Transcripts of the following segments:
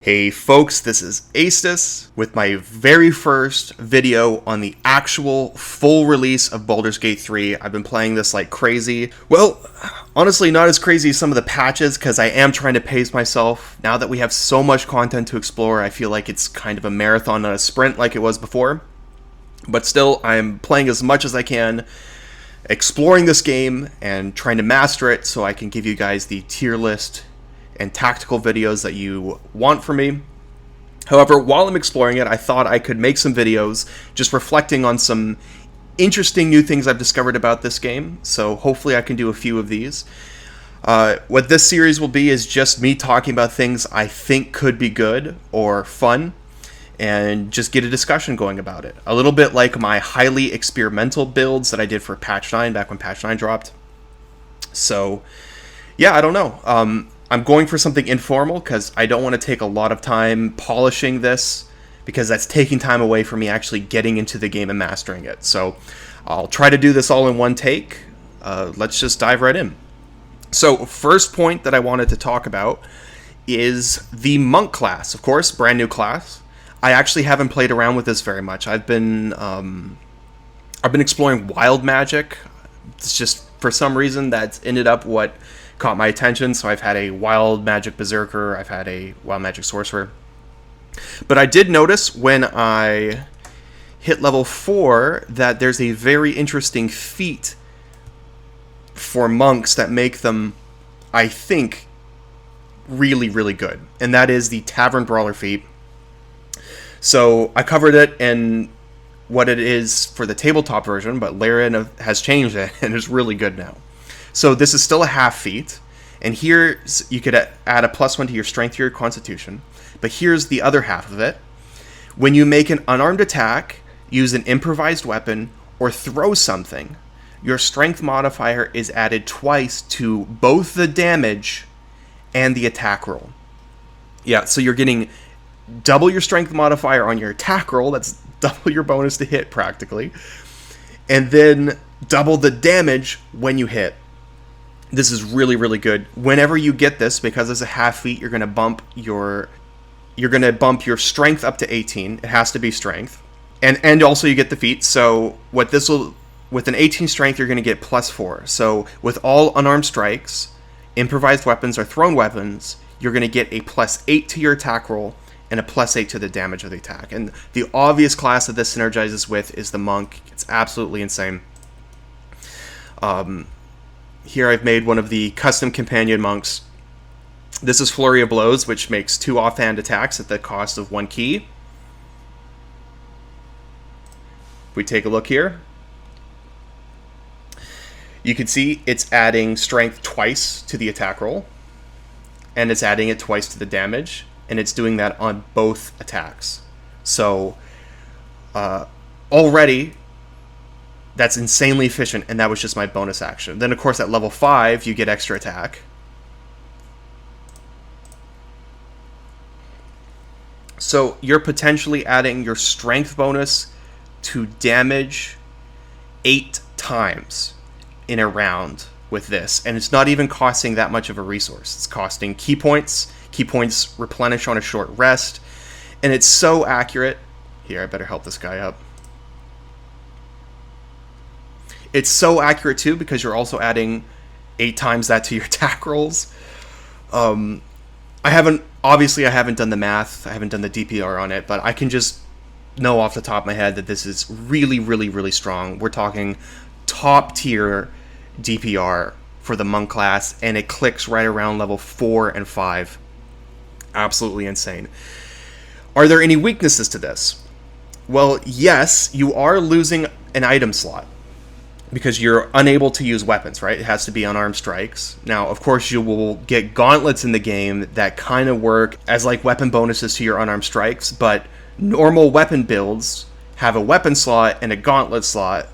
Hey folks, this is Astus with my very first video on the actual full release of Baldur's Gate 3. I've been playing this like crazy. Well, honestly not as crazy as some of the patches because I am trying to pace myself. Now that we have so much content to explore, I feel like it's kind of a marathon, not a sprint like it was before. But still, I'm playing as much as I can, exploring this game and trying to master it so I can give you guys the tier list and tactical videos that you want from me. However, while I'm exploring it, I thought I could make some videos just reflecting on some interesting new things I've discovered about this game, so hopefully I can do a few of these. What this series will be is just me talking about things I think could be good or fun, and just get a discussion going about it. A little bit like my highly experimental builds that I did for Patch 9 back when Patch 9 dropped. So, yeah, I don't know. I'm going for something informal because I don't want to take a lot of time polishing this because that's taking time away from me actually getting into the game and mastering it. So I'll try to do this all in one take. Let's just dive right in. So first point that I wanted to talk about is the monk class. Of course, brand new class. I actually haven't played around with this very much. I've been exploring wild magic. It's just for some reason that's ended up what caught my attention, so I've had a wild magic berserker, I've had a wild magic sorcerer. But I did notice when I hit level 4 that there's a very interesting feat for monks that make them, I think, really, really good. And that is the Tavern Brawler feat. So I covered it in what it is for the tabletop version, but Larian has changed it and is really good now. So this is still a half feat, and here you could add a +1 to your strength or your constitution, but here's the other half of it. When you make an unarmed attack, use an improvised weapon, or throw something, your strength modifier is added twice to both the damage and the attack roll. Yeah, so you're getting double your strength modifier on your attack roll, that's double your bonus to hit practically, and then double the damage when you hit. This is really, really good. Whenever you get this, because it's a half feat, you're going to bump your strength up to 18. It has to be strength. And also you get the feat. So what this will, with an 18 strength, you're going to get +4. So with all unarmed strikes, improvised weapons, or thrown weapons, you're going to get a +8 to your attack roll and a +8 to the damage of the attack. And the obvious class that this synergizes with is the monk. It's absolutely insane. Here I've made one of the custom companion monks. This is Flurry of Blows, which makes 2 offhand attacks at the cost of 1 key. If we take a look here, you can see it's adding strength twice to the attack roll, and it's adding it twice to the damage, and it's doing that on both attacks. So already that's insanely efficient, and that was just my bonus action. Then, of course, at level 5, you get extra attack. So you're potentially adding your strength bonus to damage 8 times in a round with this, and it's not even costing that much of a resource. It's costing key points. Key points replenish on a short rest, and it's so accurate. Here, I better help this guy up. It's so accurate, too, because you're also adding 8 times that to your attack rolls. I haven't done the math. I haven't done the DPR on it, but I can just know off the top of my head that this is really, really, really strong. We're talking top-tier DPR for the monk class, and it clicks right around level 4 and 5. Absolutely insane. Are there any weaknesses to this? Well, yes, you are losing an item slot, because you're unable to use weapons, right? It has to be unarmed strikes. Now, of course, you will get gauntlets in the game that kind of work as like weapon bonuses to your unarmed strikes, but normal weapon builds have a weapon slot and a gauntlet slot,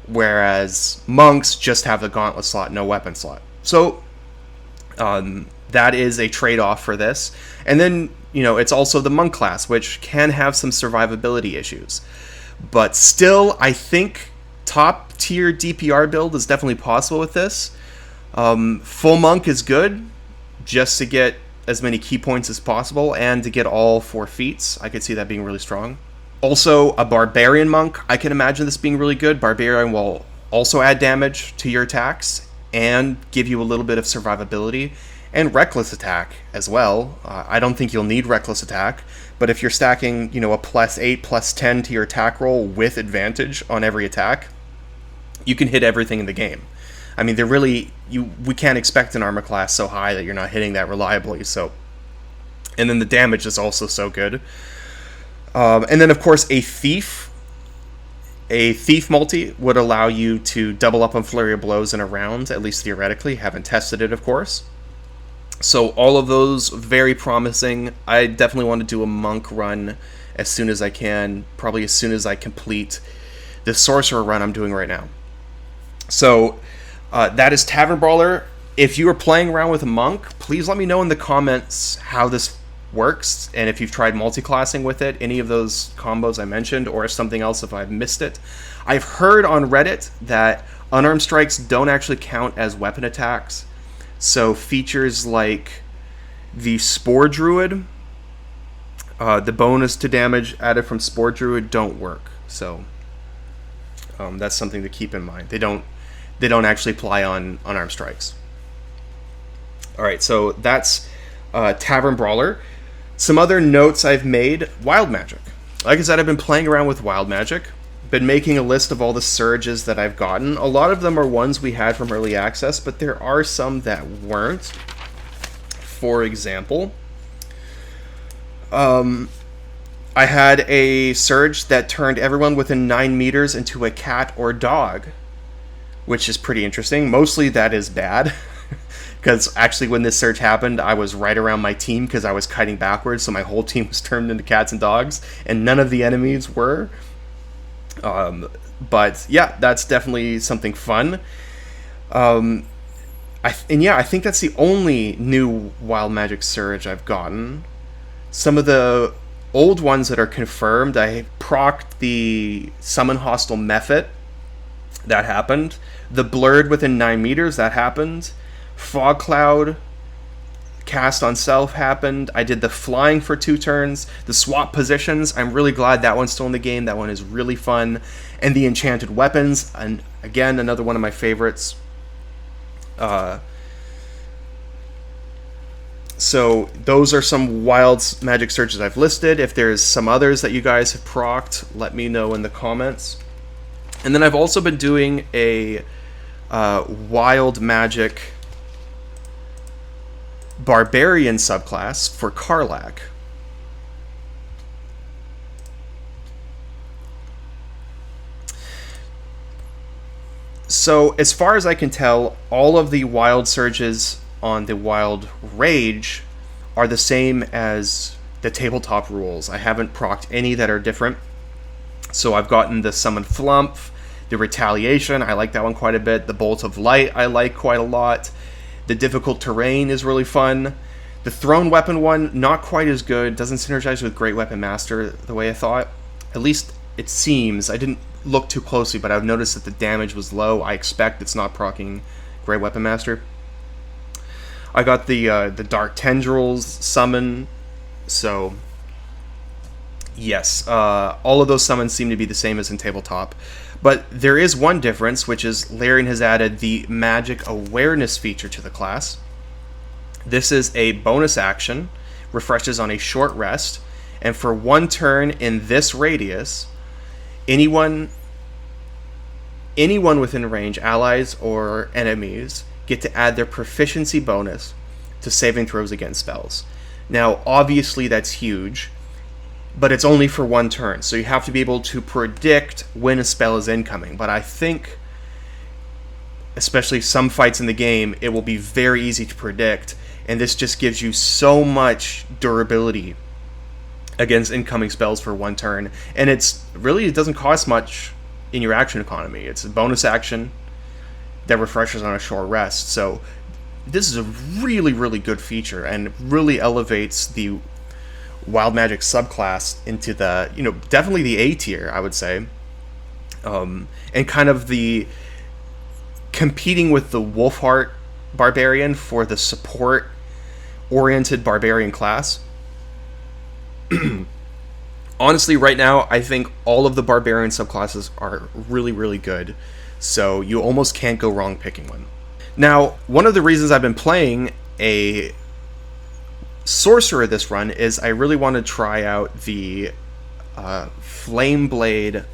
whereas monks just have the gauntlet slot, no weapon slot. So that is a trade-off for this. And then, it's also the monk class, which can have some survivability issues. But still, I think top tier DPR build is definitely possible with this. Full monk is good just to get as many key points as possible, and to get all 4 feats. I could see that being really strong. Also, a Barbarian Monk, I can imagine this being really good. Barbarian will also add damage to your attacks and give you a little bit of survivability, and Reckless Attack as well. I don't think you'll need Reckless Attack, but if you're stacking, a +8, +10 to your attack roll with advantage on every attack, you can hit everything in the game. I mean, we can't expect an armor class so high that you're not hitting that reliably. So, and then the damage is also so good. And then, of course, a thief multi would allow you to double up on Flurry of Blows in a round, at least theoretically. Haven't tested it, of course. So all of those, very promising. I definitely want to do a monk run as soon as I can, probably as soon as I complete the sorcerer run I'm doing right now. So that is Tavern Brawler. If you are playing around with a monk, please let me know in the comments how this works, and if you've tried multi-classing with it, any of those combos I mentioned, or something else if I've missed it. I've heard on Reddit that unarmed strikes don't actually count as weapon attacks, so features like the Spore Druid, the bonus to damage added from Spore Druid don't work, so that's something to keep in mind. They don't actually apply on unarmed strikes. Alright, so that's Tavern Brawler. Some other notes I've made: Wild Magic. Like I said, I've been playing around with Wild Magic. Been making a list of all the surges that I've gotten. A lot of them are ones we had from early access, but there are some that weren't. For example, I had a surge that turned everyone within 9 meters into a cat or dog, which is pretty interesting. Mostly that is bad. Because actually when this surge happened, I was right around my team because I was kiting backwards, so my whole team was turned into cats and dogs, and none of the enemies were. But yeah, that's definitely something fun. I think that's the only new Wild Magic surge I've gotten. Some of the old ones that are confirmed, I procced the Summon Hostile Mephit. That happened. The Blurred within 9 meters, that happened. Fog Cloud cast on self happened. I did the flying for 2 turns. The swap positions, I'm really glad that one's still in the game. That one is really fun. And the enchanted weapons, and again, another one of my favorites. So those are some wild magic surges I've listed. If there's some others that you guys have procced, let me know in the comments. And then I've also been doing a wild magic barbarian subclass for Karlach. So as far as I can tell, all of the wild surges on the Wild Rage are the same as the tabletop rules. I haven't procced any that are different. So I've gotten the Summon Flump, the Retaliation, I like that one quite a bit. The Bolt of Light I like quite a lot. The Difficult Terrain is really fun. The Thrown Weapon one, not quite as good. Doesn't synergize with Great Weapon Master the way I thought. At least it seems. I didn't look too closely, but I've noticed that the damage was low. I expect it's not proccing Great Weapon Master. I got the Dark Tendrils summon, so yes, all of those summons seem to be the same as in tabletop. But there is one difference, which is Larian has added the Magic Awareness feature to the class. This is a bonus action, refreshes on a short rest, and for 1 turn in this radius, anyone within range, allies or enemies, get to add their proficiency bonus to saving throws against spells. Now, obviously that's huge, but it's only for 1 turn, so you have to be able to predict when a spell is incoming. But I think, especially some fights in the game, it will be very easy to predict, and this just gives you so much durability against incoming spells for 1 turn. And it doesn't cost much in your action economy. It's a bonus action that refreshes on a short rest. So this is a really, really good feature, and really elevates the Wild Magic subclass into the, definitely the A tier, I would say. And kind of the competing with the Wolfheart Barbarian for the support oriented barbarian class. Honestly, right now, I think all of the barbarian subclasses are really, really good. So you almost can't go wrong picking one. Now, one of the reasons I've been playing a sorcerer this run is I really want to try out the Flameblade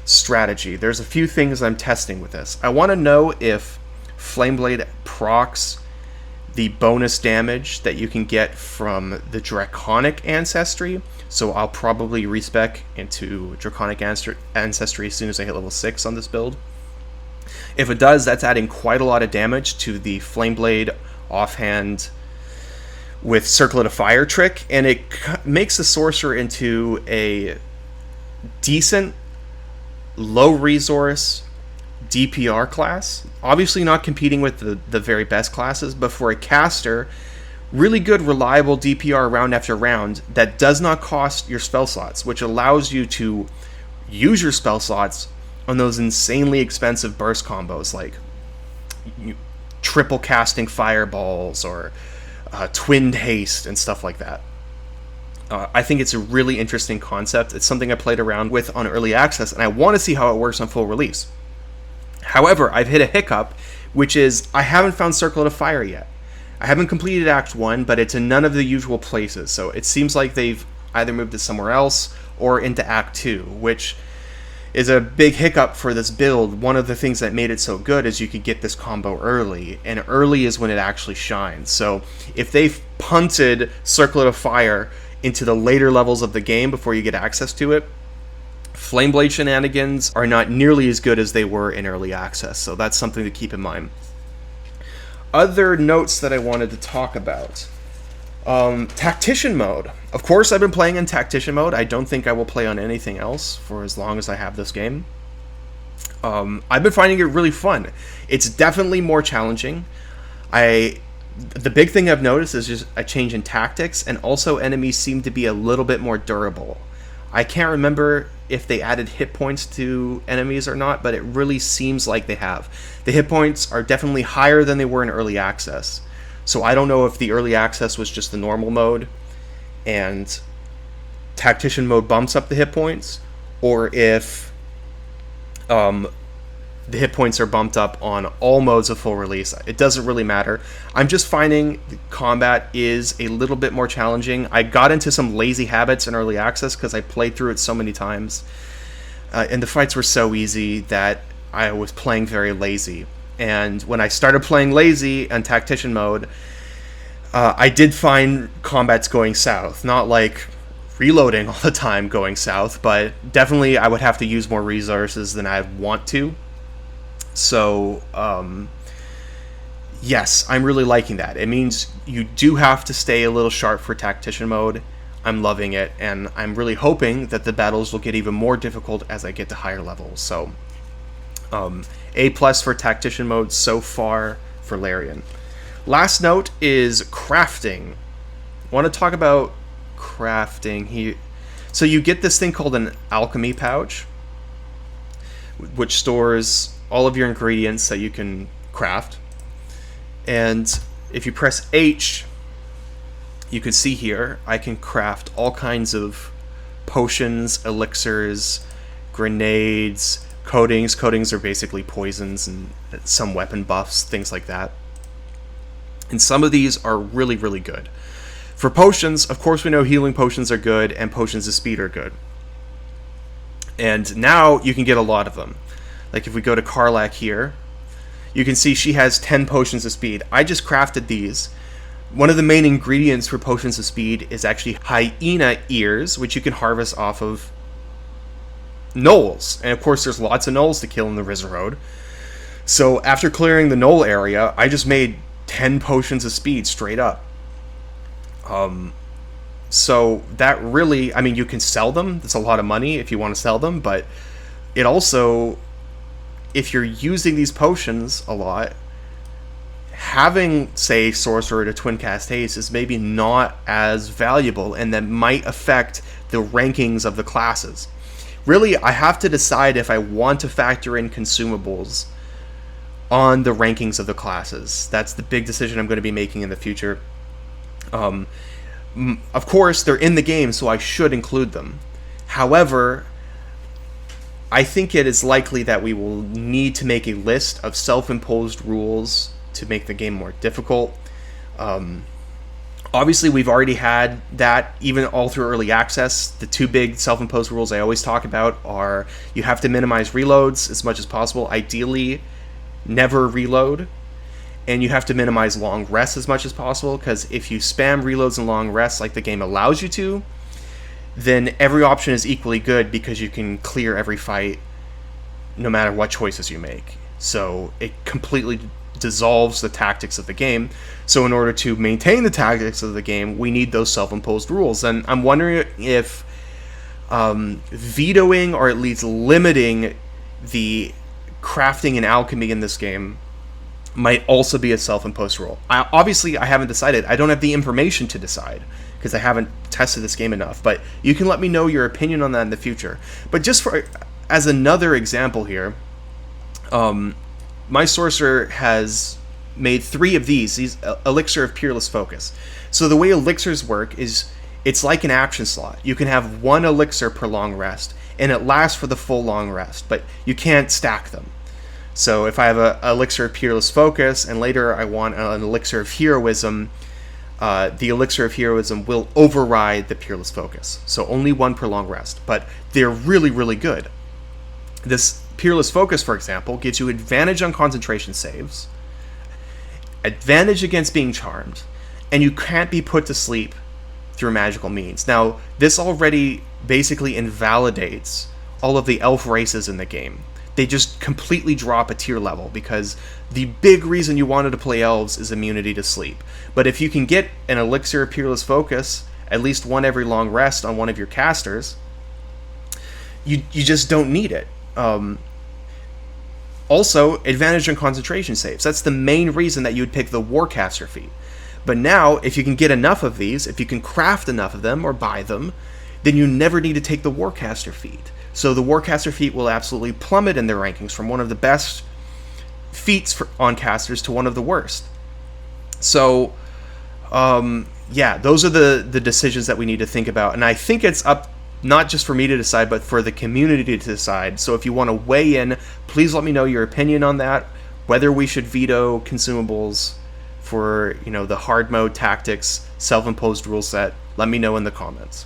strategy. There's a few things I'm testing with this. I want to know if Flameblade procs the bonus damage that you can get from the Draconic Ancestry. So I'll probably respec into Draconic Ancestry as soon as I hit level 6 on this build. If it does, that's adding quite a lot of damage to the Flameblade offhand with Circlet of Fire trick, and it makes the Sorcerer into a decent, low-resource DPR class. Obviously not competing with the very best classes, but for a caster, really good, reliable DPR round after round that does not cost your spell slots, which allows you to use your spell slots on those insanely expensive burst combos like triple casting fireballs or twinned haste and stuff like that. I think it's a really interesting concept. It's something I played around with on early access, and I want to see how it works on full release. However, I've hit a hiccup, which is I haven't found Circlet of Fire yet. I haven't completed Act 1, but it's in none of the usual places, so it seems like they've either moved it somewhere else or into Act 2, which is a big hiccup for this build. One of the things that made it so good is you could get this combo early, and early is when it actually shines. So if they've punted Circlet of Fire into the later levels of the game before you get access to it, Flameblade shenanigans are not nearly as good as they were in early access, so that's something to keep in mind. Other notes that I wanted to talk about. Tactician mode. Of course, I've been playing in Tactician mode. I don't think I will play on anything else for as long as I have this game. I've been finding it really fun. It's definitely more challenging. The big thing I've noticed is just a change in tactics, and also enemies seem to be a little bit more durable. I can't remember if they added hit points to enemies or not, but it really seems like they have. The hit points are definitely higher than they were in early access. So I don't know if the early access was just the normal mode and Tactician mode bumps up the hit points, or if the hit points are bumped up on all modes of full release. It doesn't really matter. I'm just finding the combat is a little bit more challenging. I got into some lazy habits in early access because I played through it so many times. And the fights were so easy that I was playing very lazy. And when I started playing lazy and Tactician mode, I did find combats going south. Not like reloading all the time going south, but definitely I would have to use more resources than I want to. So, yes, I'm really liking that. It means you do have to stay a little sharp for Tactician mode. I'm loving it, and I'm really hoping that the battles will get even more difficult as I get to higher levels. So, A+ for Tactician mode so far for Larian. Last note is crafting. I want to talk about crafting here. So you get this thing called an Alchemy pouch, which stores all of your ingredients that you can craft. And if you press H, you can see here, I can craft all kinds of potions, elixirs, grenades, coatings. Coatings are basically poisons and some weapon buffs, things like that. And some of these are really, really good. For potions, of course we know healing potions are good and potions of speed are good. And now you can get a lot of them. Like if we go to Karlach here, you can see she has 10 potions of speed. I just crafted these. One of the main ingredients for potions of speed is actually hyena ears, which you can harvest off of gnolls. And of course there's lots of gnolls to kill in the Rizza Road. So after clearing the gnoll area, I just made 10 potions of speed straight up. So that really, I mean, you can sell them. That's a lot of money if you want to sell them, but it also, if you're using these potions a lot, having, say, Sorcerer to Twin Cast Haste is maybe not as valuable, and that might affect the rankings of the classes. Really, I have to decide if I want to factor in consumables on the rankings of the classes. That's the big decision I'm going to be making in the future. Of course, they're in the game, so I should include them. However, I think it is likely that we will need to make a list of self-imposed rules to make the game more difficult. Obviously, we've already had that, even all through early access. The two big self-imposed rules I always talk about are you have to minimize reloads as much as possible, ideally never reload, and you have to minimize long rests as much as possible, because if you spam reloads and long rests like the game allows you to, then every option is equally good because you can clear every fight no matter what choices you make. So it completely dissolves the tactics of the game. So in order to maintain the tactics of the game, we need those self-imposed rules. And I'm wondering if vetoing or at least limiting the crafting and alchemy in this game might also be a self-imposed rule. Obviously, I haven't decided. I don't have the information to decide because I haven't tested this game enough. But you can let me know your opinion on that in the future. But just as another example here, my sorcerer has made 3 of these Elixir of Peerless Focus. So the way elixirs work is it's like an action slot. You can have 1 elixir per long rest, and it lasts for the full long rest, but you can't stack them. So if I have an Elixir of Peerless Focus, and later I want an Elixir of Heroism, the Elixir of Heroism will override the Peerless Focus. So only 1 per long rest, but they're really, really good. This Peerless Focus, for example, gives you advantage on concentration saves, advantage against being charmed, and you can't be put to sleep through magical means. Now, this already basically invalidates all of the elf races in the game. They just completely drop a tier level because the big reason you wanted to play elves is immunity to sleep. But if you can get an Elixir of Peerless Focus, at least 1 every long rest on one of your casters, you just don't need it. Also, advantage on concentration saves. That's the main reason that you would pick the Warcaster feat. But now, if you can get enough of these, if you can craft enough of them or buy them, then you never need to take the Warcaster feat. So the Warcaster feat will absolutely plummet in their rankings from one of the best feats on casters to one of the worst. So, yeah, those are the decisions that we need to think about. And I think it's up not just for me to decide, but for the community to decide. So if you want to weigh in, please let me know your opinion on that, whether we should veto consumables for, the hard mode tactics, self-imposed rule set. Let me know in the comments.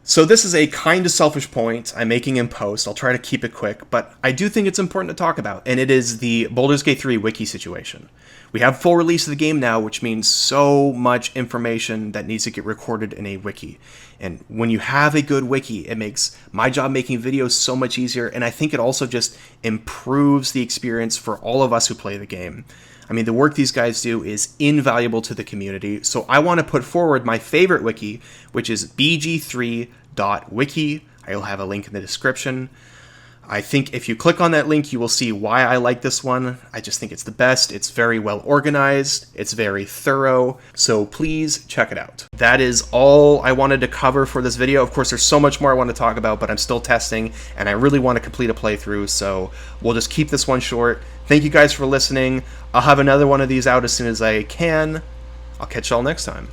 So this is a kind of selfish point I'm making in post. I'll try to keep it quick, but I do think it's important to talk about, and it is the Baldur's Gate 3 wiki situation. We have full release of the game now, which means so much information that needs to get recorded in a wiki. And when you have a good wiki, it makes my job making videos so much easier, and I think it also just improves the experience for all of us who play the game. I mean, the work these guys do is invaluable to the community, so I want to put forward my favorite wiki, which is bg3.wiki. I'll have a link in the description. I think if you click on that link, you will see why I like this one. I just think it's the best. It's very well organized. It's very thorough. So please check it out. That is all I wanted to cover for this video. Of course, there's so much more I want to talk about, but I'm still testing, and I really want to complete a playthrough, so we'll just keep this one short. Thank you guys for listening. I'll have another one of these out as soon as I can. I'll catch y'all next time.